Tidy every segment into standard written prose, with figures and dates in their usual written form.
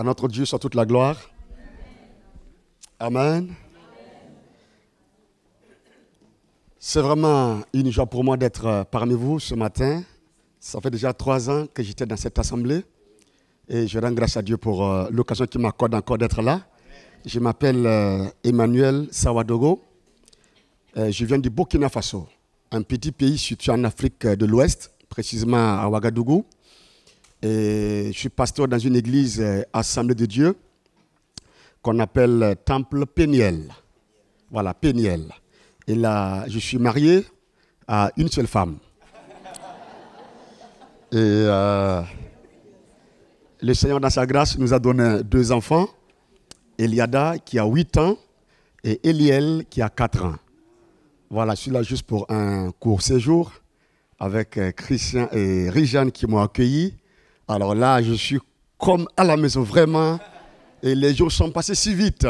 À notre Dieu soit toute la gloire. Amen. C'est vraiment une joie pour moi d'être parmi vous ce matin. Ça fait déjà 3 ans que j'étais dans cette assemblée. Et je rends grâce à Dieu pour l'occasion qu'il m'accorde encore d'être là. Je m'appelle Emmanuel Sawadogo. Je viens du Burkina Faso, un petit pays situé en Afrique de l'Ouest, précisément à Ouagadougou. Et je suis pasteur dans une église Assemblée de Dieu qu'on appelle Temple Péniel. Voilà, Péniel. Et là, je suis marié à une seule femme. Et le Seigneur, dans sa grâce, nous a donné 2 enfants. Eliada, qui a 8 ans, et Eliel, qui a 4 ans. Voilà, je suis là juste pour un court séjour avec Christian et Rijane qui m'ont accueilli. Alors là, je suis comme à la maison, vraiment. Et les jours sont passés si vite.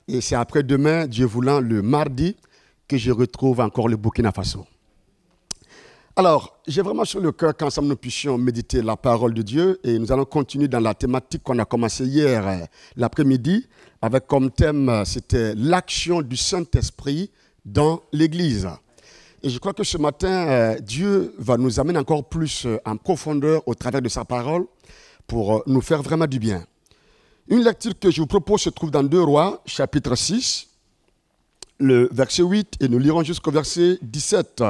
Et c'est après-demain, Dieu voulant, le mardi, que je retrouve encore le Burkina Faso. Alors, j'ai vraiment sur le cœur qu'ensemble nous puissions méditer la parole de Dieu. Et nous allons continuer dans la thématique qu'on a commencé hier l'après-midi, avec comme thème, c'était l'action du Saint-Esprit dans l'Église. Et je crois que ce matin, Dieu va nous amener encore plus en profondeur au travers de sa parole pour nous faire vraiment du bien. Une lecture que je vous propose se trouve dans 2 Rois, chapitre 6, le verset 8, et nous lirons jusqu'au verset 17,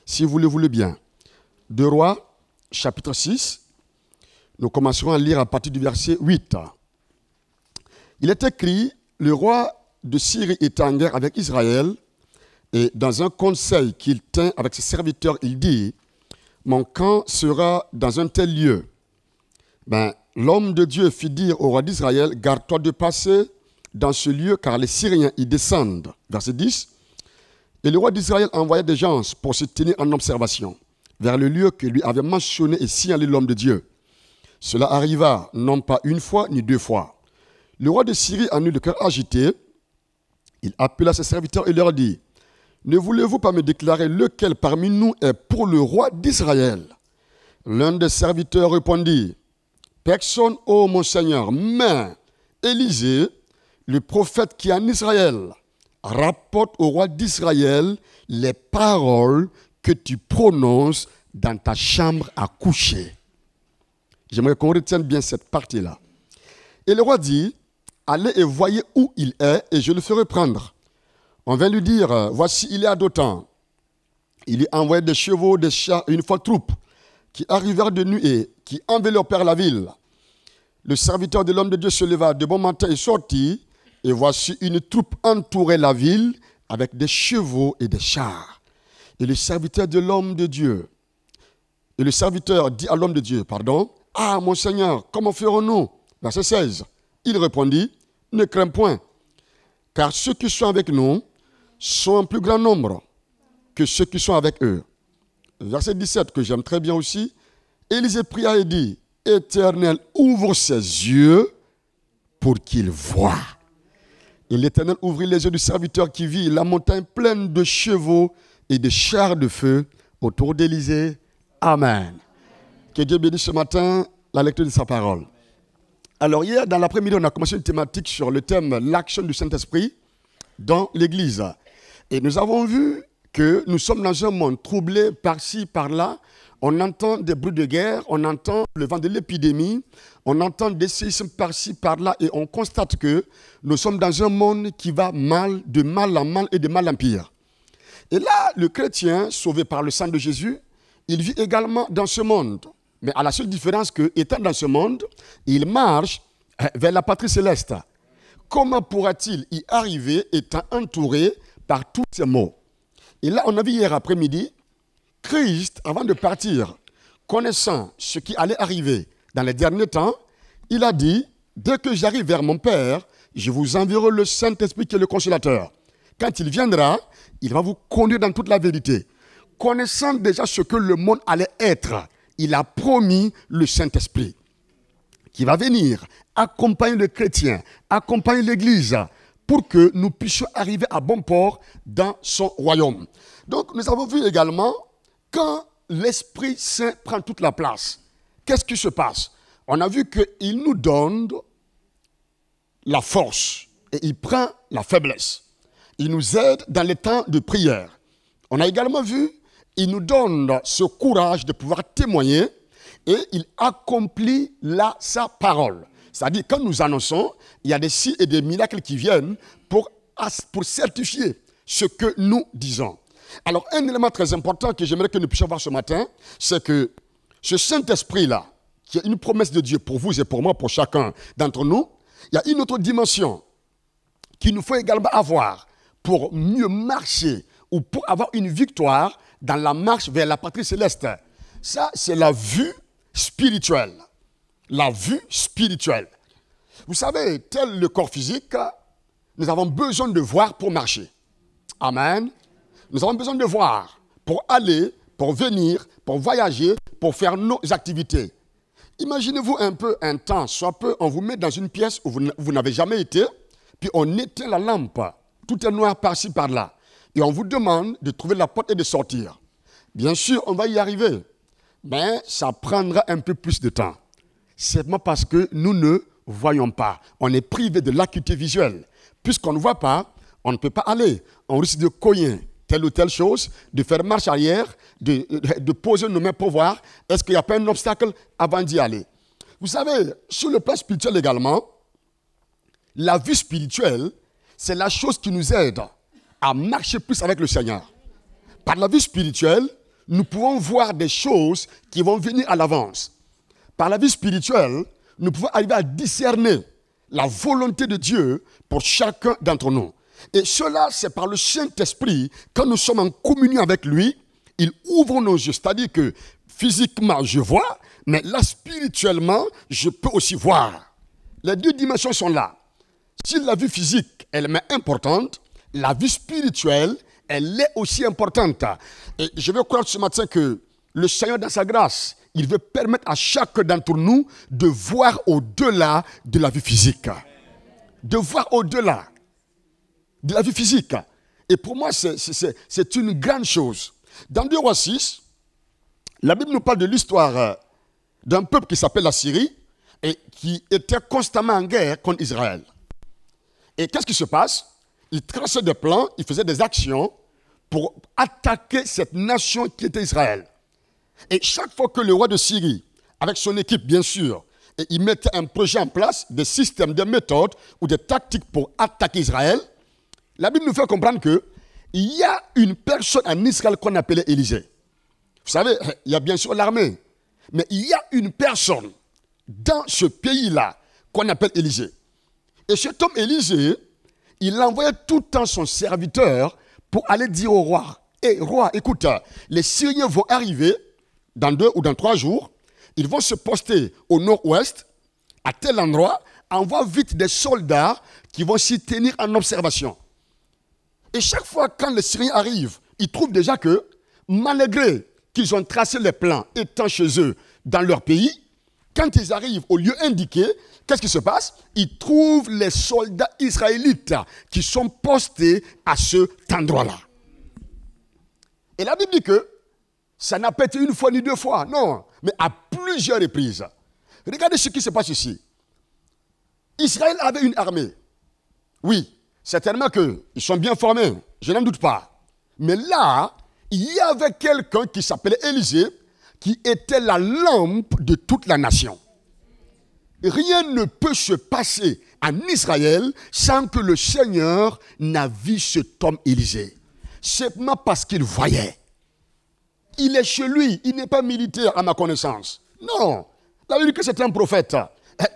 si vous le voulez bien. 2 Rois, chapitre 6, nous commencerons à lire à partir du verset 8. Il est écrit, le roi de Syrie était en guerre avec Israël, et dans un conseil qu'il tint avec ses serviteurs, il dit, « Mon camp sera dans un tel lieu. » L'homme de Dieu fit dire au roi d'Israël, « Garde-toi de passer dans ce lieu, car les Syriens y descendent. » Verset 10. Et le roi d'Israël envoya des gens pour se tenir en observation vers le lieu que lui avait mentionné et signalé l'homme de Dieu. Cela arriva non pas 1 fois ni 2 fois. Le roi de Syrie en eut le cœur agité. Il appela ses serviteurs et leur dit, « Ne voulez-vous pas me déclarer lequel parmi nous est pour le roi d'Israël ?» L'un des serviteurs répondit, « Personne, ô mon Seigneur, mais Élisée, le prophète qui est en Israël, rapporte au roi d'Israël les paroles que tu prononces dans ta chambre à coucher. » J'aimerais qu'on retienne bien cette partie-là. Et le roi dit, « Allez et voyez où il est, et je le ferai prendre. » On vint lui dire, « Voici, il est à Dothan. » Il y envoyait des chevaux, des chars et une folle troupe qui arrivèrent de nuit et qui enveloppèrent la ville. Le serviteur de l'homme de Dieu se leva de bon matin et sortit, et voici une troupe entourait la ville avec des chevaux et des chars. Et le serviteur de l'homme de Dieu, et le serviteur dit à l'homme de Dieu, « Ah, mon Seigneur, comment ferons-nous » Verset 16. Il répondit, « Ne crains point, car ceux qui sont avec nous sont un plus grand nombre que ceux qui sont avec eux. » Verset 17, que j'aime très bien aussi. Élisée pria et dit, « Éternel, ouvre ses yeux pour qu'il voie. » Et l'Éternel ouvrit les yeux du serviteur qui vit la montagne pleine de chevaux et de chars de feu autour d'Élisée. Amen. Que Dieu bénisse ce matin la lecture de sa parole. Alors hier, dans l'après-midi, on a commencé une thématique sur le thème « L'action du Saint-Esprit dans l'Église ». Et nous avons vu que nous sommes dans un monde troublé par-ci, par-là. On entend des bruits de guerre, on entend le vent de l'épidémie, on entend des séismes par-ci, par-là, et on constate que nous sommes dans un monde qui va mal, de mal en mal et de mal en pire. Et là, le chrétien, sauvé par le sang de Jésus, il vit également dans ce monde. Mais à la seule différence que, étant dans ce monde, il marche vers la patrie céleste. Comment pourra-t-il y arriver étant entouré par tous ces maux? Et là, on a vu hier après-midi, Christ, avant de partir, connaissant ce qui allait arriver dans les derniers temps, il a dit, « Dès que j'arrive vers mon Père, je vous enverrai le Saint-Esprit qui est le consolateur. Quand il viendra, il va vous conduire dans toute la vérité. » Connaissant déjà ce que le monde allait être, il a promis le Saint-Esprit qui va venir accompagner le chrétien, accompagner l'Église pour que nous puissions arriver à bon port dans son royaume. Donc nous avons vu également quand l'Esprit Saint prend toute la place, qu'est-ce qui se passe? On a vu qu'il nous donne la force et il prend la faiblesse. Il nous aide dans les temps de prière. On a également vu, il nous donne ce courage de pouvoir témoigner et il accomplit là sa parole. C'est-à-dire, quand nous annonçons, il y a des signes et des miracles qui viennent pour certifier ce que nous disons. Alors, un élément très important que j'aimerais que nous puissions voir ce matin, c'est que ce Saint-Esprit-là, qui est une promesse de Dieu pour vous et pour moi, pour chacun d'entre nous, il y a une autre dimension qu'il nous faut également avoir pour mieux marcher ou pour avoir une victoire dans la marche vers la patrie céleste. Ça, c'est la vue spirituelle. La vue spirituelle. Vous savez, tel le corps physique, nous avons besoin de voir pour marcher. Amen. Nous avons besoin de voir pour aller, pour venir, pour voyager, pour faire nos activités. Imaginez-vous un peu un temps, soit peu, on vous met dans une pièce où vous n'avez jamais été, puis on éteint la lampe. Tout est noir par-ci, par-là. Et on vous demande de trouver la porte et de sortir. Bien sûr, on va y arriver. Mais ça prendra un peu plus de temps. C'est parce que nous ne voyons pas. On est privé de l'acuité visuelle. Puisqu'on ne voit pas, on ne peut pas aller. On risque de cogner telle ou telle chose, de faire marche arrière, de poser nos mains pour voir est-ce qu'il n'y a pas un obstacle avant d'y aller. Vous savez, sur le plan spirituel également, la vie spirituelle, c'est la chose qui nous aide à marcher plus avec le Seigneur. Par la vie spirituelle, nous pouvons voir des choses qui vont venir à l'avance. Par la vie spirituelle, nous pouvons arriver à discerner la volonté de Dieu pour chacun d'entre nous. Et cela, c'est par le Saint-Esprit, quand nous sommes en communion avec lui, il ouvre nos yeux. C'est-à-dire que physiquement, je vois, mais là, spirituellement, je peux aussi voir. Les deux dimensions sont là. Si la vie physique, elle est importante, la vie spirituelle, elle est aussi importante. Et je veux croire ce matin que le Seigneur, dans sa grâce, il veut permettre à chacun d'entre nous de voir au-delà de la vie physique. De voir au-delà de la vie physique. Et pour moi, c'est une grande chose. Dans 2 Rois 6, la Bible nous parle de l'histoire d'un peuple qui s'appelle la Syrie et qui était constamment en guerre contre Israël. Et qu'est-ce qui se passe? Ils traçaient des plans, ils faisaient des actions pour attaquer cette nation qui était Israël. Et chaque fois que le roi de Syrie, avec son équipe bien sûr, et il mettait un projet en place, des systèmes, des méthodes ou des tactiques pour attaquer Israël, la Bible nous fait comprendre qu'il y a une personne en Israël qu'on appelait Élisée. Vous savez, il y a bien sûr l'armée, mais il y a une personne dans ce pays-là qu'on appelle Élisée. Et cet homme Élisée, il envoyait tout le temps son serviteur pour aller dire au roi, « Hé, roi, écoute, les Syriens vont arriver dans 2 ou dans 3 jours, ils vont se poster au nord-ouest, à tel endroit, envoie vite des soldats qui vont s'y tenir en observation. » Et chaque fois, quand les Syriens arrivent, ils trouvent déjà que, malgré qu'ils ont tracé les plans étant chez eux dans leur pays, quand ils arrivent au lieu indiqué, qu'est-ce qui se passe? Ils trouvent les soldats israélites qui sont postés à cet endroit-là. Et la Bible dit que ça n'a pas été une fois ni 2 fois, non, mais à plusieurs reprises. Regardez ce qui se passe ici. Israël avait une armée. Oui, certainement qu'ils sont bien formés, je n'en doute pas. Mais là, il y avait quelqu'un qui s'appelait Élisée, qui était la lampe de toute la nation. Rien ne peut se passer en Israël sans que le Seigneur n'a vu cet homme Élisée. Simplement parce qu'il voyait. Il est chez lui, il n'est pas militaire à ma connaissance. Non, la Bible dit que c'est un prophète.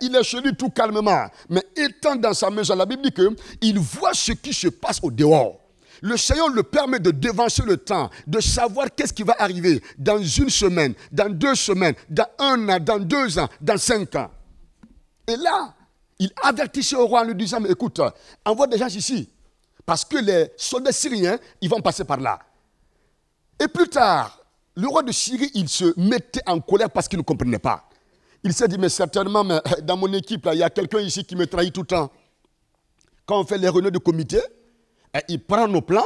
Il est chez lui tout calmement. Mais étant dans sa maison, la Bible dit qu'il voit ce qui se passe au dehors. Le Seigneur le permet de devancer le temps, de savoir qu'est-ce qui va arriver dans 1 semaine, dans 2 semaines, dans 1 an, dans 2 ans, dans 5 ans. Et là, il avertissait au roi en lui disant, mais écoute, envoie des gens ici. Parce que les soldats syriens, ils vont passer par là. Et plus tard, le roi de Syrie, il se mettait en colère parce qu'il ne comprenait pas. Il s'est dit, mais certainement, mais dans mon équipe, là, il y a quelqu'un ici qui me trahit tout le temps. Quand on fait les réunions de comité, il prend nos plans,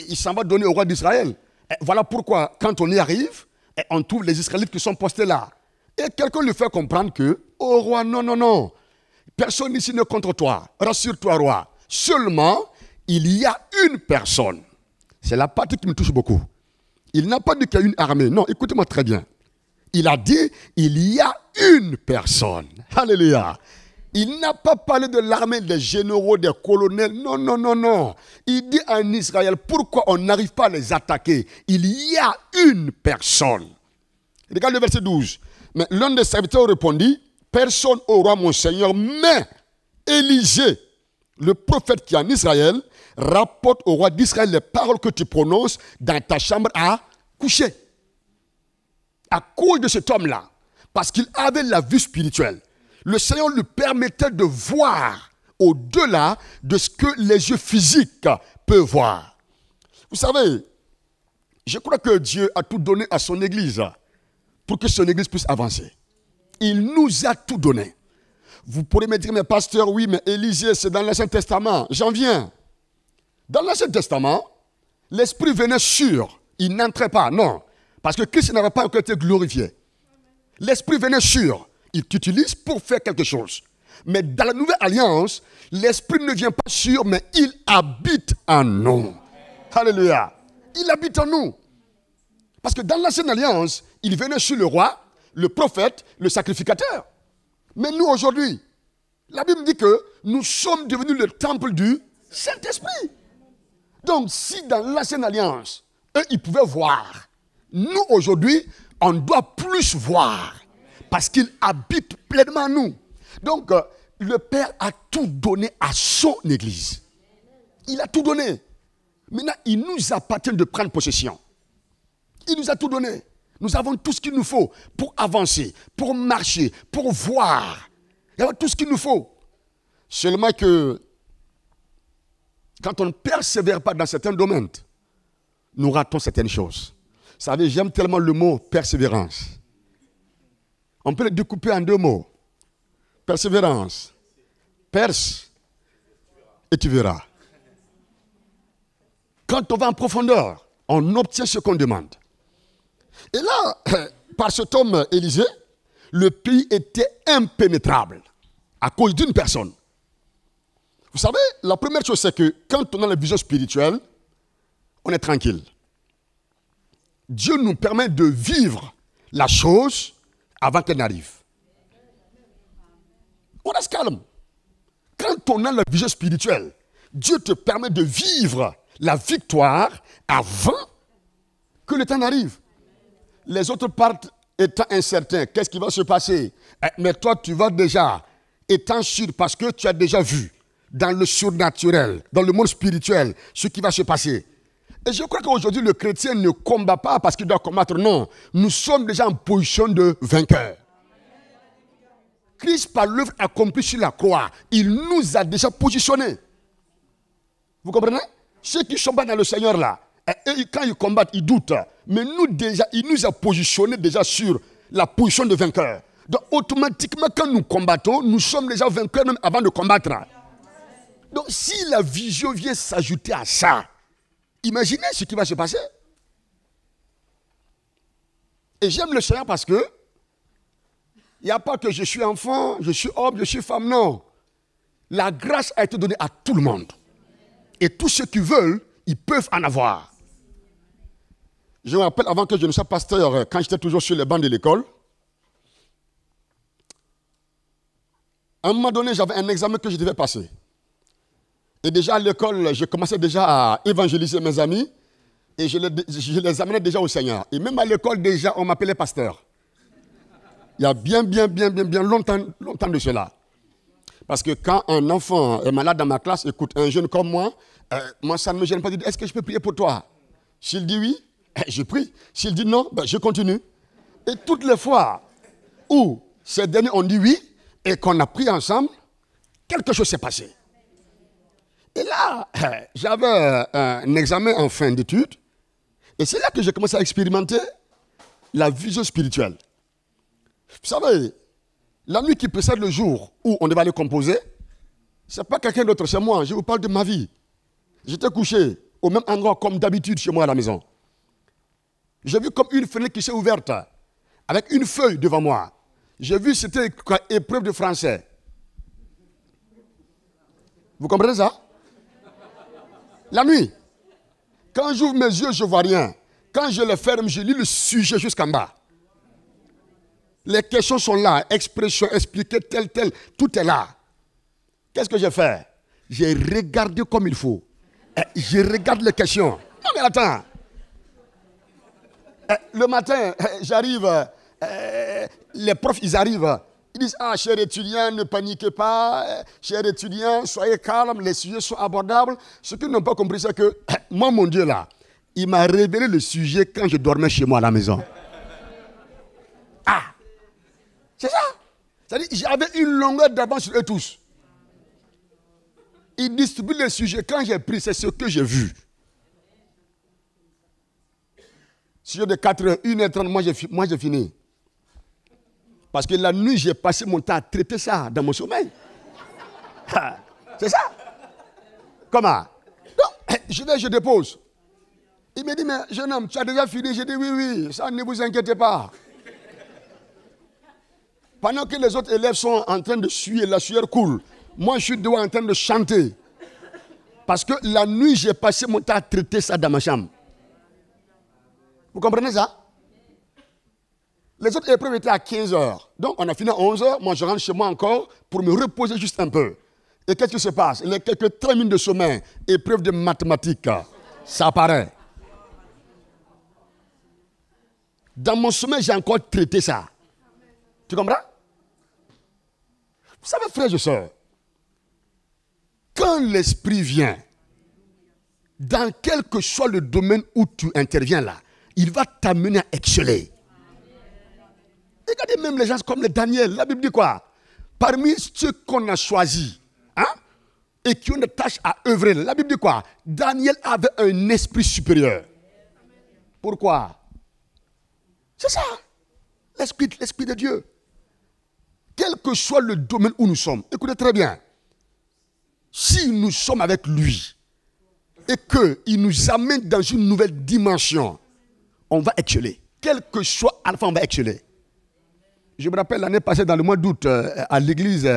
il s'en va donner au roi d'Israël. Voilà pourquoi, quand on y arrive, on trouve les Israélites qui sont postés là. Et quelqu'un lui fait comprendre que, oh roi, non, non, non. Personne ici n'est contre toi. Rassure-toi, roi. Seulement, il y a une personne. C'est la partie qui me touche beaucoup. Il n'a pas dit qu'il y a une armée. Non, écoutez-moi très bien. Il a dit, il y a une personne. Alléluia. Il n'a pas parlé de l'armée, des généraux, des colonels. Non, non, non, non. Il dit en Israël, pourquoi on n'arrive pas à les attaquer? Il y a une personne. Regarde le verset 12. Mais l'un des serviteurs répondit, personne au roi mon Seigneur, mais Élisée, le prophète qui est en Israël, rapporte au roi d'Israël les paroles que tu prononces dans ta chambre à coucher. À cause de cet homme-là, parce qu'il avait la vue spirituelle, le Seigneur lui permettait de voir au-delà de ce que les yeux physiques peuvent voir. Vous savez, je crois que Dieu a tout donné à son Église pour que son Église puisse avancer. Il nous a tout donné. Vous pourrez me dire, mais pasteur, oui, mais Élisée, c'est dans l'Ancien Testament. J'en viens. Dans l'Ancien Testament, l'Esprit venait sûr. Il n'entrait pas, non. Parce que Christ n'avait pas encore été glorifié. L'Esprit venait sûr. Il t'utilise pour faire quelque chose. Mais dans la nouvelle alliance, l'Esprit ne vient pas sûr, mais il habite en nous. Alléluia. Il habite en nous. Parce que dans l'ancienne alliance, il venait sur le roi, le prophète, le sacrificateur. Mais nous aujourd'hui, la Bible dit que nous sommes devenus le temple du Saint-Esprit. Donc si dans l'ancienne alliance, eux ils pouvaient voir, nous aujourd'hui, on doit plus voir. Parce qu'il habite pleinement en nous. Donc, le Père a tout donné à son Église. Il a tout donné. Maintenant, il nous appartient de prendre possession. Il nous a tout donné. Nous avons tout ce qu'il nous faut pour avancer, pour marcher, pour voir. Il y a tout ce qu'il nous faut. Seulement que, quand on ne persévère pas dans certains domaines, nous ratons certaines choses. Vous savez, j'aime tellement le mot persévérance. On peut le découper en deux mots. Persévérance. Perse et tu verras. Quand on va en profondeur, on obtient ce qu'on demande. Et là, par cet homme Élisée, le pays était impénétrable à cause d'une personne. Vous savez, la première chose, c'est que quand on a la vision spirituelle, on est tranquille. Dieu nous permet de vivre la chose avant qu'elle n'arrive. On reste calme. Quand on a la vision spirituelle, Dieu te permet de vivre la victoire avant que le temps n'arrive. Les autres partent étant incertains. Qu'est-ce qui va se passer? Mais toi, tu vas déjà, étant sûr, parce que tu as déjà vu dans le surnaturel, dans le monde spirituel, ce qui va se passer. Et je crois qu'aujourd'hui, le chrétien ne combat pas parce qu'il doit combattre. Non, nous sommes déjà en position de vainqueur. Christ, par l'œuvre accomplie sur la croix, il nous a déjà positionnés. Vous comprenez? Ceux qui sont pas dans le Seigneur là, et quand ils combattent, ils doutent. Mais nous déjà, il nous a positionnés déjà sur la position de vainqueur. Donc automatiquement, quand nous combattons, nous sommes déjà vainqueurs même avant de combattre. Donc si la vision vient s'ajouter à ça, imaginez ce qui va se passer. Et j'aime le Seigneur parce que il n'y a pas que je suis enfant, je suis homme, je suis femme, non. La grâce a été donnée à tout le monde. Et tous ceux qui veulent, ils peuvent en avoir. Je me rappelle, avant que je ne sois pasteur, quand j'étais toujours sur les bancs de l'école, à un moment donné, j'avais un examen que je devais passer. Et déjà à l'école, je commençais déjà à évangéliser mes amis et je les amenais déjà au Seigneur. Et même à l'école, déjà, on m'appelait pasteur. Il y a bien longtemps de cela. Parce que quand un enfant est malade dans ma classe, écoute, un jeune comme moi, moi ça ne me gêne pas de dire, est-ce que je peux prier pour toi? S'il dit oui, je prie. S'il dit non, je continue. Et toutes les fois où ces derniers ont dit oui et qu'on a prié ensemble, quelque chose s'est passé. Et là, j'avais un examen en fin d'études et c'est là que j'ai commencé à expérimenter la vision spirituelle. Vous savez, la nuit qui précède le jour où on devait aller composer, ce n'est pas quelqu'un d'autre, c'est moi. Je vous parle de ma vie. J'étais couché au même endroit comme d'habitude chez moi à la maison. J'ai vu comme une fenêtre qui s'est ouverte avec une feuille devant moi. J'ai vu, c'était épreuve de français. Vous comprenez ça? La nuit. Quand j'ouvre mes yeux, je ne vois rien. Quand je les ferme, je lis le sujet jusqu'en bas. Les questions sont là, expressions, expliquer tel, tout est là. Qu'est-ce que j'ai fait? J'ai regardé comme il faut. Je regarde les questions. Non mais attends. Le matin, j'arrive, les profs, ils arrivent. Ils disent, ah, chers étudiants, ne paniquez pas. Chers étudiants, soyez calmes, les sujets sont abordables. Ce qu'ils n'ont pas compris, c'est que, moi, mon Dieu, là, il m'a révélé le sujet quand je dormais chez moi à la maison. Ah, c'est ça. C'est-à-dire, j'avais une longueur d'avance sur eux tous. Ils distribuent les sujets. Quand j'ai pris, c'est ce que j'ai vu. Sujet de 4h, 1h30, moi j'ai fini. Parce que la nuit, j'ai passé mon temps à traiter ça dans mon sommeil. C'est ça. Comment? Donc, je dépose. Il me dit, mais jeune homme, tu as déjà fini? J'ai dit, oui, ça ne vous inquiétez pas. Pendant que les autres élèves sont en train de suer, la sueur coule. Moi, je suis dehors en train de chanter. Parce que la nuit, j'ai passé mon temps à traiter ça dans ma chambre. Vous comprenez ça? Les autres épreuves étaient à 15h. Donc, on a fini à 11h. Moi, je rentre chez moi encore pour me reposer juste un peu. Et qu'est-ce qui se passe? Les quelques 30 minutes de sommeil, épreuve de mathématiques, ça apparaît. Dans mon sommeil, j'ai encore traité ça. Tu comprends? Vous savez, frères et sœurs, quand l'esprit vient, dans quel que soit le domaine où tu interviens là, il va t'amener à exceller. Regardez même les gens comme les Daniel. La Bible dit quoi? Parmi ceux qu'on a choisis, hein, et qui ont des tâches à œuvrer, la Bible dit quoi? Daniel avait un esprit supérieur. Pourquoi? C'est ça. L'esprit de Dieu. Quel que soit le domaine où nous sommes, écoutez très bien. Si nous sommes avec lui et qu'il nous amène dans une nouvelle dimension, on va exceller. Quel que soit alpha, on va exceller. Je me rappelle l'année passée, dans le mois d'août, à l'église,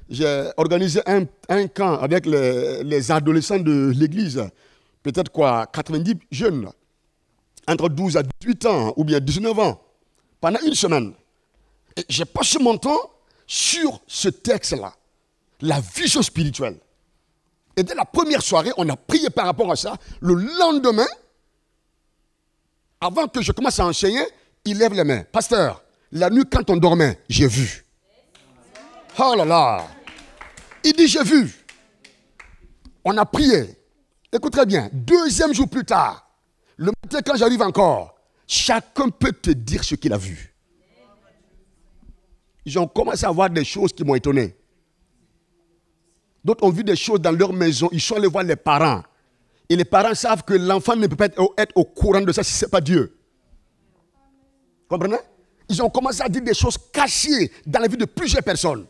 j'ai organisé un camp avec les adolescents de l'église. Peut-être quoi, 90 jeunes, entre 12 à 18 ans, ou bien 19 ans, pendant une semaine. Et j'ai passé mon temps sur ce texte-là, la vision spirituelle. Et dès la première soirée, on a prié par rapport à ça. Le lendemain, avant que je commence à enseigner, il lève les mains. Pasteur, la nuit quand on dormait, j'ai vu. Oh là là. Il dit j'ai vu. On a prié. Écoute très bien. 2e jour plus tard, le matin quand j'arrive encore, chacun peut te dire ce qu'il a vu. Ils ont commencé à voir des choses qui m'ont étonné. D'autres ont vu des choses dans leur maison. Ils sont allés voir les parents. Et les parents savent que l'enfant ne peut pas être au courant de ça si ce n'est pas Dieu. Comprenez? Ils ont commencé à dire des choses cachées dans la vie de plusieurs personnes.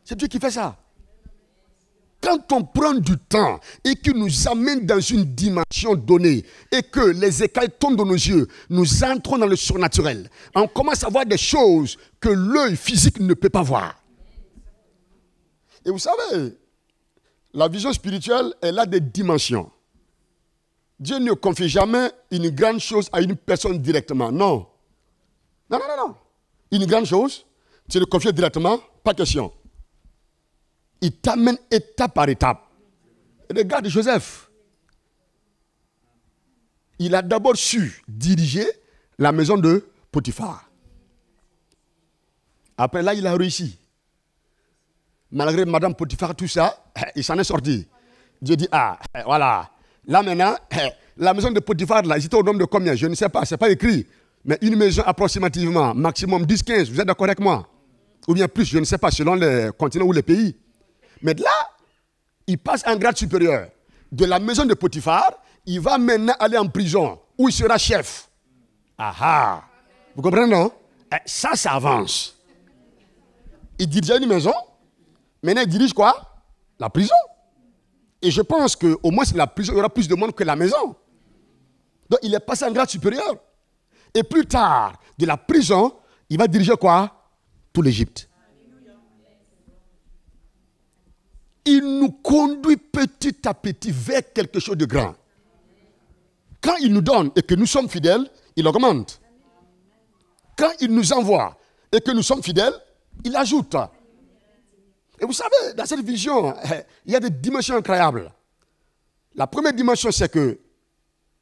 C'est Dieu qui fait ça. Quand on prend du temps et qu'il nous amène dans une dimension donnée et que les écailles tombent dans nos yeux, nous entrons dans le surnaturel. On commence à voir des choses que l'œil physique ne peut pas voir. Et vous savez, la vision spirituelle, elle a des dimensions. Dieu ne confie jamais une grande chose à une personne directement. Non. Non. Une grande chose, tu le confies directement, pas question. Il t'amène étape par étape. Regarde Joseph. Il a d'abord su diriger la maison de Potiphar. Après là, il a réussi. Malgré Madame Potiphar, tout ça, il s'en est sorti. Dieu dit, ah, voilà. Là maintenant, la maison de Potiphar, là, ils étaient au nombre de combien? Je ne sais pas, ce n'est pas écrit. Mais une maison approximativement, maximum 10-15, vous êtes d'accord avec moi? Ou bien plus, je ne sais pas, selon les continents ou les pays. Mais de là, il passe un grade supérieur. De la maison de Potiphar, il va maintenant aller en prison, où il sera chef. Ah. Vous comprenez, non? Ça avance. Il dirigeait une maison, maintenant il dirige quoi? La prison. Et je pense qu'au moins, la prison, il y aura plus de monde que la maison. Donc, il est passé en grade supérieur. Et plus tard, de la prison, il va diriger quoi? Tout l'Égypte. il nous conduit petit à petit vers quelque chose de grand. Quand il nous donne et que nous sommes fidèles, il augmente. Quand il nous envoie et que nous sommes fidèles, il ajoute. Et vous savez, dans cette vision, il y a des dimensions incroyables. La première dimension, c'est que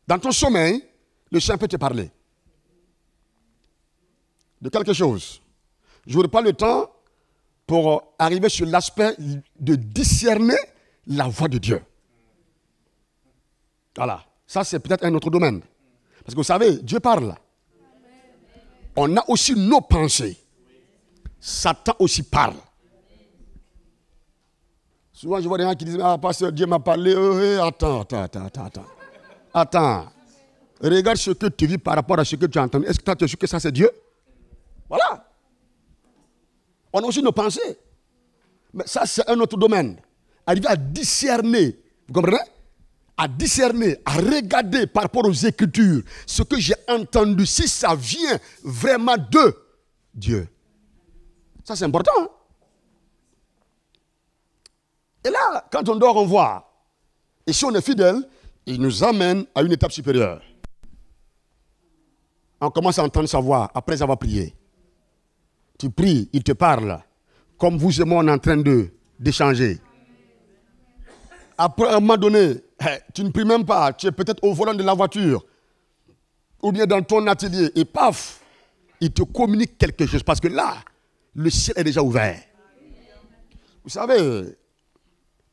dans ton sommeil, le Seigneur peut te parler de quelque chose. Je n'aurai pas le temps pour arriver sur l'aspect de discerner la voix de Dieu. Voilà. Ça, c'est peut-être un autre domaine. Parce que vous savez, Dieu parle. On a aussi nos pensées. Satan aussi parle. Souvent, je vois des gens qui disent, ah, pasteur, Dieu m'a parlé. Attends. Attends. Regarde ce que tu vis par rapport à ce que tu as entendu. Est-ce que tu as su que ça, c'est Dieu? Voilà. On a aussi nos pensées. Mais ça, c'est un autre domaine. Arriver à discerner, vous comprenez? À discerner, à regarder par rapport aux Écritures, ce que j'ai entendu, si ça vient vraiment de Dieu. Ça, c'est important. Hein? Et là, quand on dort, on voit. Et si on est fidèle, il nous amène à une étape supérieure. On commence à entendre sa voix après avoir prié. Tu pries, il te parle. Comme vous et moi, on est en train d'échanger. Après, à un moment donné, tu ne pries même pas. Tu es peut-être au volant de la voiture. Ou bien dans ton atelier. Et paf, il te communique quelque chose. Parce que là, le ciel est déjà ouvert. Vous savez,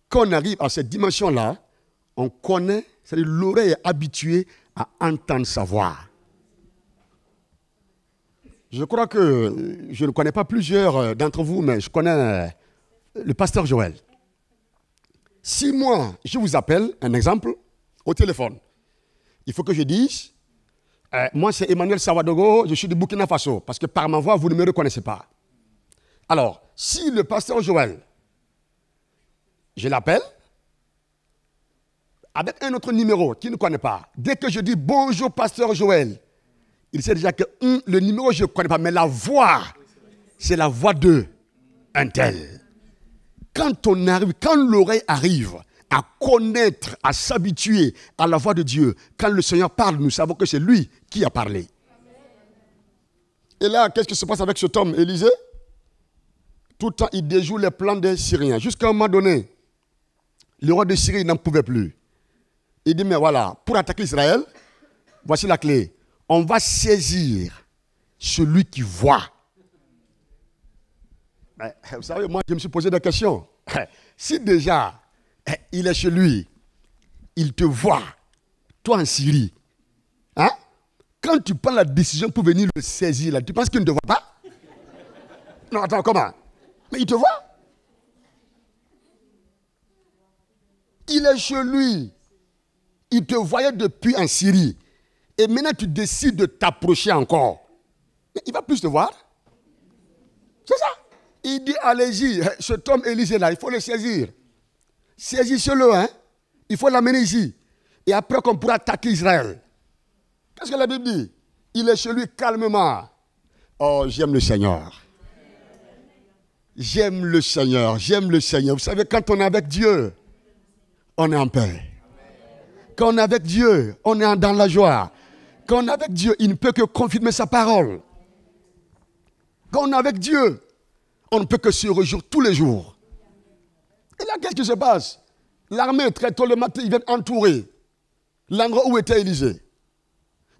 quand on arrive à cette dimension-là, on connaît, c'est-à-dire l'oreille est habituée à entendre sa voix. Je crois que je ne connais pas plusieurs d'entre vous, mais je connais le pasteur Joël. Si moi, je vous appelle, un exemple, au téléphone, il faut que je dise, moi c'est Emmanuel Sawadogo, je suis du Burkina Faso, parce que par ma voix, vous ne me reconnaissez pas. Alors, si le pasteur Joël, je l'appelle, avec un autre numéro qu'il ne connaît pas, dès que je dis bonjour pasteur Joël, il sait déjà que le numéro je ne connais pas, mais la voix, c'est la voix de un tel. Quand on arrive, quand l'oreille arrive à connaître, à s'habituer à la voix de Dieu, quand le Seigneur parle, nous savons que c'est lui qui a parlé. Et là, qu'est-ce qui se passe avec cet homme, Élisée? Tout le temps, il déjoue les plans des Syriens. Jusqu'à un moment donné, le roi de Syrie n'en pouvait plus. Il dit, mais voilà, pour attaquer Israël, voici la clé. On va saisir celui qui voit. Mais, vous savez, moi, je me suis posé des questions. Si déjà, il est chez lui, il te voit, toi en Syrie, hein? Quand tu prends la décision pour venir le saisir, là, tu penses qu'il ne te voit pas? Non, attends, comment? Mais il te voit. Il est chez lui. Il te voyait depuis en Syrie. Et maintenant, tu décides de t'approcher encore. Mais il va plus te voir. C'est ça. Il dit, allez-y, cet homme Élisée là, il faut le saisir. Saisissez-le, hein. Il faut l'amener ici. Et après qu'on pourra attaquer Israël. Qu'est-ce que la Bible dit? Il est chez lui calmement. Oh, j'aime le Seigneur. J'aime le Seigneur, j'aime le Seigneur. Vous savez, quand on est avec Dieu, on est en paix. Quand on est avec Dieu, on est dans la joie. Quand on est avec Dieu, il ne peut que confirmer sa parole. Quand on est avec Dieu, on ne peut que se réjouir tous les jours. Et là, qu'est-ce qui se passe? L'armée, très tôt le matin, ils viennent entourer l'endroit où était Élisée.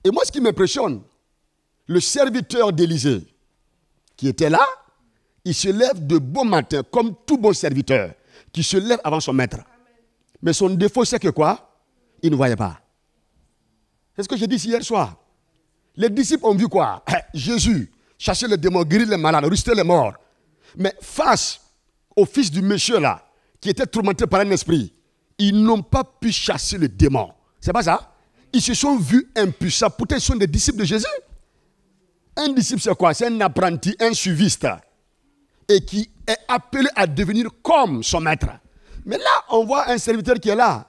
Et moi, ce qui m'impressionne, le serviteur d'Élisée, qui était là, il se lève de bon matin, comme tout bon serviteur, qui se lève avant son maître. Mais son défaut, c'est que quoi? Il ne voyait pas. C'est ce que j'ai dit hier soir. Les disciples ont vu quoi? Jésus chasser les démons, guérir les malades, ressusciter les morts. Mais face au fils du monsieur là, qui était tourmenté par un esprit, ils n'ont pas pu chasser le démon. C'est pas ça? Ils se sont vus impuissants. Pourtant, ils sont des disciples de Jésus. Un disciple, c'est quoi? C'est un apprenti, un suiviste. Et qui est appelé à devenir comme son maître. Mais là, on voit un serviteur qui est là,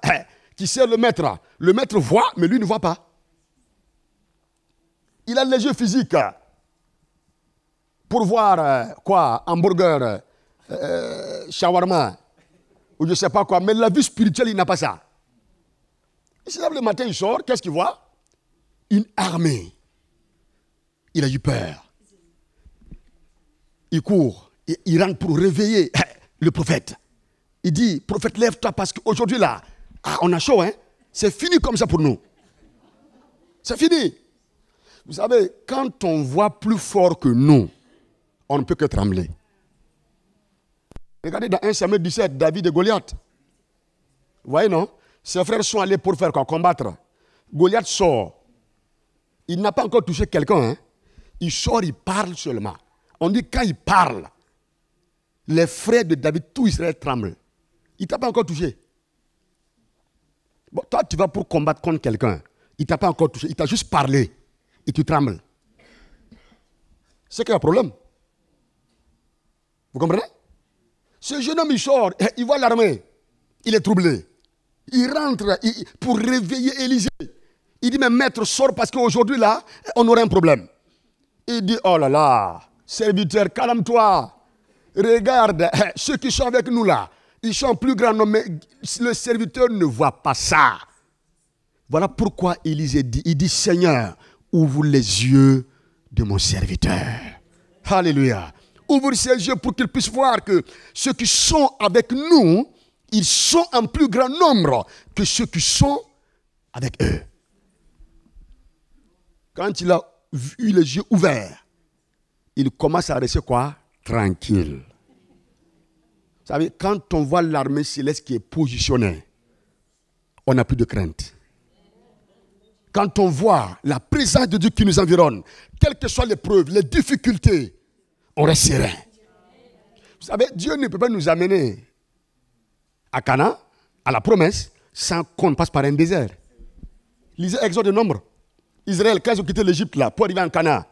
qui sert le maître. Le maître voit, mais lui ne voit pas. Il a les yeux physiques pour voir quoi? Hamburger, shawarma, ou je ne sais pas quoi, mais la vie spirituelle, il n'a pas ça. Il se lève le matin, il sort, qu'est-ce qu'il voit? Une armée. Il a eu peur. Il court, il rentre pour réveiller le prophète. Il dit, prophète, lève-toi parce qu'aujourd'hui là, on a chaud, hein? C'est fini comme ça pour nous. C'est fini. Vous savez, quand on voit plus fort que nous, on ne peut que trembler. Regardez dans 1 Samuel 17, David et Goliath. Vous voyez, non? Ses frères sont allés pour faire quoi? Combattre. Goliath sort. Il n'a pas encore touché quelqu'un. Hein? Il sort, il parle seulement. On dit quand il parle, les frères de David, tout Israël tremble. Il ne t'a pas encore touché. Bon, toi, tu vas pour combattre contre quelqu'un. Il ne t'a pas encore touché. Il t'a juste parlé. Et tu trembles. C'est qu'il y a un problème. Vous comprenez? Ce jeune homme, il sort, il voit l'armée. Il est troublé. Il rentre pour réveiller Élisée. Il dit, mais maître, sors parce qu'aujourd'hui, là, on aurait un problème. Il dit, oh là là, serviteur, calme-toi. Regarde, ceux qui sont avec nous là, ils sont plus grands, mais le serviteur ne voit pas ça. Voilà pourquoi Élisée dit, il dit, Seigneur, ouvre les yeux de mon serviteur. Alléluia. Ouvre ses yeux pour qu'il puisse voir que ceux qui sont avec nous, ils sont en plus grand nombre que ceux qui sont avec eux. Quand il a eu les yeux ouverts, il commence à rester quoi? Tranquille. Vous savez, quand on voit l'armée céleste qui est positionnée, on n'a plus de crainte. Quand on voit la présence de Dieu qui nous environne, quelles que soient les preuves, les difficultés, on reste serein. Vous savez, Dieu ne peut pas nous amener à Canaan, à la promesse, sans qu'on passe par un désert. Lisez Exode de Nombre. Israël, quand ils ont quitté l'Égypte là, pour arriver en Canaan,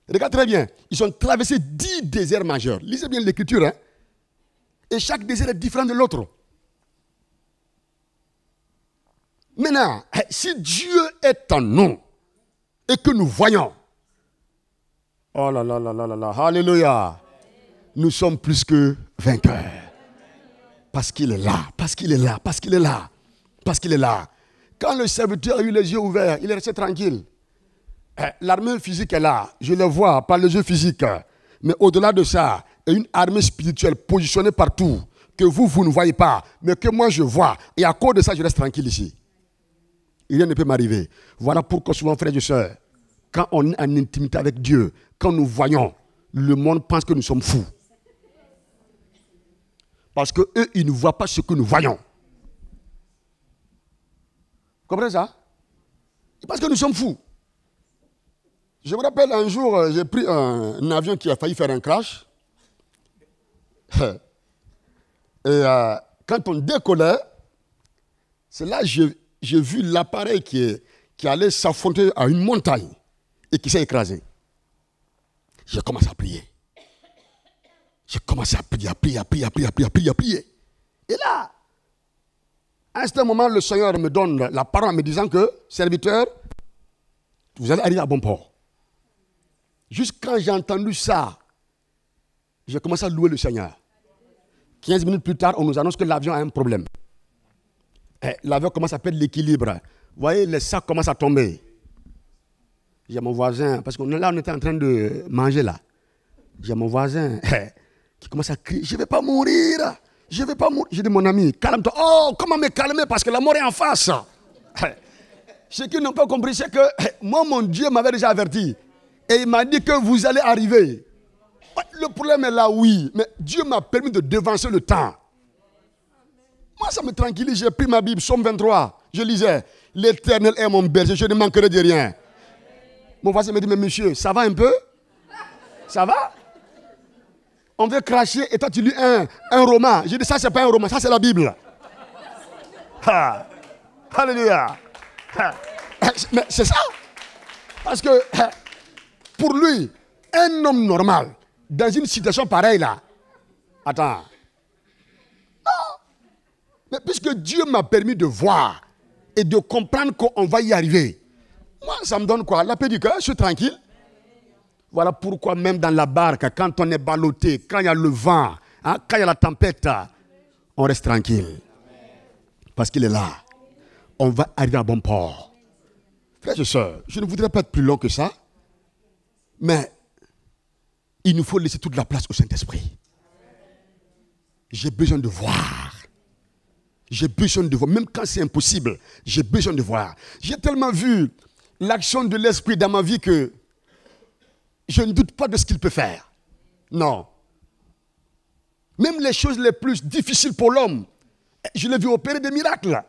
regarde très bien, ils ont traversé 10 déserts majeurs. Lisez bien l'écriture, hein. Et chaque désert est différent de l'autre. Maintenant, si Dieu est en nous et que nous voyons, oh là là là là là là, alléluia, nous sommes plus que vainqueurs. Parce qu'il est là, parce qu'il est là, parce qu'il est là, parce qu'il est là. Quand le serviteur a eu les yeux ouverts, il est resté tranquille. L'armée physique est là, je le vois par les yeux physiques. Mais au-delà de ça, il y a une armée spirituelle positionnée partout, que vous ne voyez pas, mais que moi je vois. Et à cause de ça, je reste tranquille ici. Rien ne peut m'arriver. Voilà pourquoi souvent, frères et sœurs, quand on est en intimité avec Dieu, quand nous voyons, le monde pense que nous sommes fous. Parce qu'eux, ils ne voient pas ce que nous voyons. Vous comprenez ça? Ils pensent que nous sommes fous. Je me rappelle un jour, j'ai pris un avion qui a failli faire un crash. Et quand on décollait, c'est là que j'ai vu l'appareil qui allait s'affronter à une montagne et qui s'est écrasé. J'ai commencé à prier. J'ai commencé à prier, à prier. Et là, à un certain moment, le Seigneur me donne la parole en me disant que, serviteur, vous allez arriver à bon port. Juste quand j'ai entendu ça, j'ai commencé à louer le Seigneur. 15 minutes plus tard, on nous annonce que l'avion a un problème. L'avion commence à perdre l'équilibre. Vous voyez, les sacs commencent à tomber. J'ai mon voisin, parce que là, on était en train de manger là. J'ai mon voisin qui commence à crier, je ne vais pas mourir. Je ne vais pas mourir. J'ai dit, mon ami, calme-toi. Oh, comment me calmer? Parce que la mort est en face. Ce qu'ils n'ont pas compris, c'est que moi, mon Dieu m'avait déjà averti. Et il m'a dit que vous allez arriver. Le problème est là, oui. Mais Dieu m'a permis de devancer le temps. Moi, ça me tranquillise. J'ai pris ma Bible, Psaume 23. Je lisais, l'Éternel est mon berger, je ne manquerai de rien. Mon voisin me dit, mais monsieur, ça va un peu? Ça va? On veut cracher et toi tu lis un roman. J'ai dit, ça c'est pas un roman, ça c'est la Bible. Alléluia. Mais c'est ça. Parce que pour lui, un homme normal, dans une situation pareille là, attends. Non. Mais puisque Dieu m'a permis de voir et de comprendre qu'on va y arriver, moi ça me donne quoi? La paix du cœur, je suis tranquille. Voilà pourquoi même dans la barque, quand on est ballotté, quand il y a le vent, hein, quand il y a la tempête, on reste tranquille. Parce qu'il est là. On va arriver à bon port. Frères et sœurs, je ne voudrais pas être plus long que ça, mais il nous faut laisser toute la place au Saint-Esprit. J'ai besoin de voir. J'ai besoin de voir. Même quand c'est impossible, j'ai besoin de voir. J'ai tellement vu l'action de l'Esprit dans ma vie que je ne doute pas de ce qu'il peut faire. Non. Même les choses les plus difficiles pour l'homme, je l'ai vu opérer des miracles.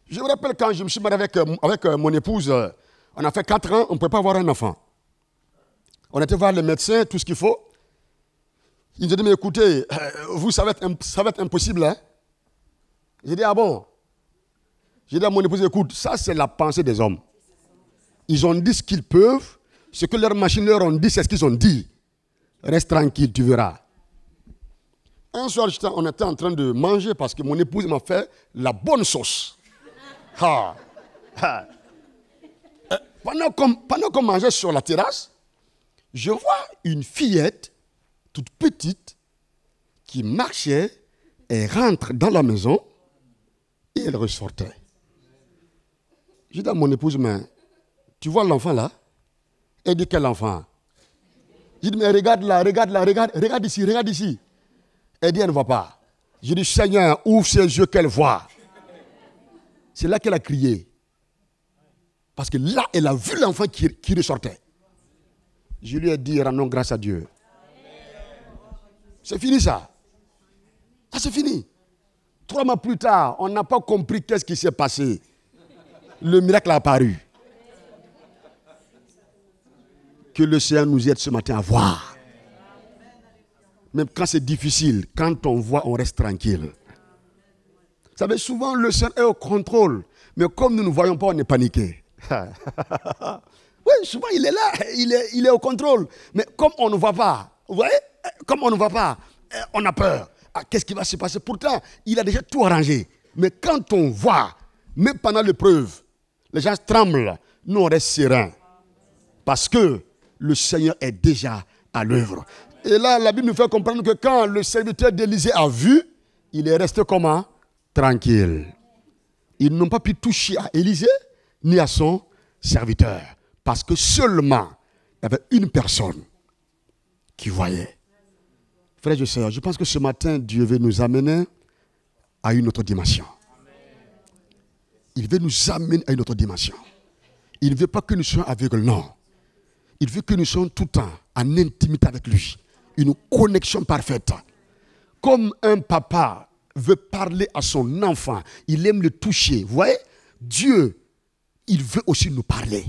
Je me rappelle quand je me suis marié avec mon épouse, on a fait 4 ans, on ne pouvait pas avoir un enfant. On était voir le médecin, tout ce qu'il faut. Il nous a dit, mais écoutez, vous, ça va être impossible. Hein? J'ai dit, ah bon? J'ai dit à mon épouse, écoute, ça c'est la pensée des hommes. Ils ont dit ce qu'ils peuvent, ce que leurs machines leur ont dit, c'est ce qu'ils ont dit. Reste tranquille, tu verras. Un soir, on était en train de manger parce que mon épouse m'a fait la bonne sauce. Pendant qu'on mangeait sur la terrasse, je vois une fillette toute petite qui marchait et rentre dans la maison et elle ressortait. J'ai dit à mon épouse, mais tu vois l'enfant là? Elle dit, quel enfant? J'ai dit, mais regarde là, regarde ici. Elle dit, elle ne voit pas. J'ai dit, Seigneur, ouvre ses yeux qu'elle voit. C'est là qu'elle a crié. Parce que là, elle a vu l'enfant qui ressortait. Je lui ai dit, rendons grâce à Dieu. C'est fini ça. Ça c'est fini. 3 mois plus tard, on n'a pas compris qu'est-ce qui s'est passé. Le miracle a apparu. Que le Seigneur nous aide ce matin à voir. Même quand c'est difficile, quand on voit, on reste tranquille. Vous savez, souvent le Seigneur est au contrôle. Mais comme nous ne voyons pas, on est paniqué. Oui, souvent il est là, il est au contrôle. Mais comme on ne voit pas, vous voyez, comme on ne voit pas, on a peur. Ah, qu'est-ce qui va se passer? Pourtant, il a déjà tout arrangé. Mais quand on voit, même pendant l'épreuve, les gens tremblent. Nous, on reste sereins. Parce que le Seigneur est déjà à l'œuvre. Et là, la Bible nous fait comprendre que quand le serviteur d'Élisée a vu, il est resté comment? Tranquille. Ils n'ont pas pu toucher à Élisée ni à son serviteur. Parce que seulement, il y avait une personne qui voyait. Frères et sœurs, je pense que ce matin, Dieu veut nous amener à une autre dimension. Il veut nous amener à une autre dimension. Il ne veut pas que nous soyons aveugles, non. Il veut que nous soyons tout le temps en intimité avec lui. Une connexion parfaite. Comme un papa veut parler à son enfant, il aime le toucher. Vous voyez, Dieu, il veut aussi nous parler.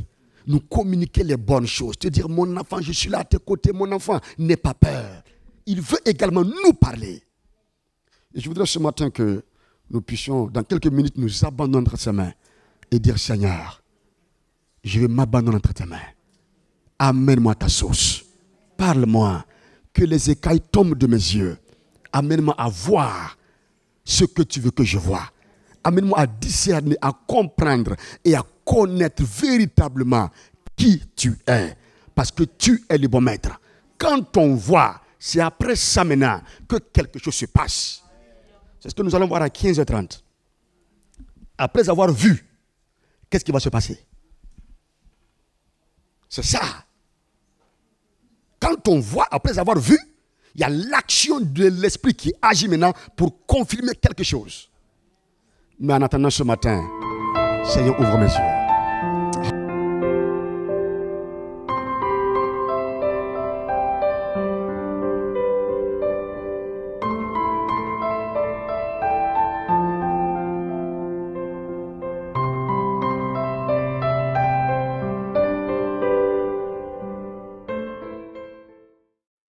Nous communiquer les bonnes choses. Te dire, mon enfant, je suis là à tes côtés, mon enfant, n'aie pas peur. Il veut également nous parler. Et je voudrais ce matin que nous puissions, dans quelques minutes, nous abandonner entre ses mains et dire, Seigneur, je vais m'abandonner entre tes mains. Amène-moi ta sauce. Parle-moi. Que les écailles tombent de mes yeux. Amène-moi à voir ce que tu veux que je vois. Amène-moi à discerner, à comprendre et à connaître véritablement qui tu es. Parce que tu es le bon maître. Quand on voit, c'est après ça maintenant que quelque chose se passe. C'est ce que nous allons voir à 15h30. Après avoir vu, qu'est-ce qui va se passer? C'est ça. Quand on voit, après avoir vu, il y a l'action de l'esprit qui agit maintenant pour confirmer quelque chose. Mais en attendant ce matin, Seigneur, ouvre mes yeux.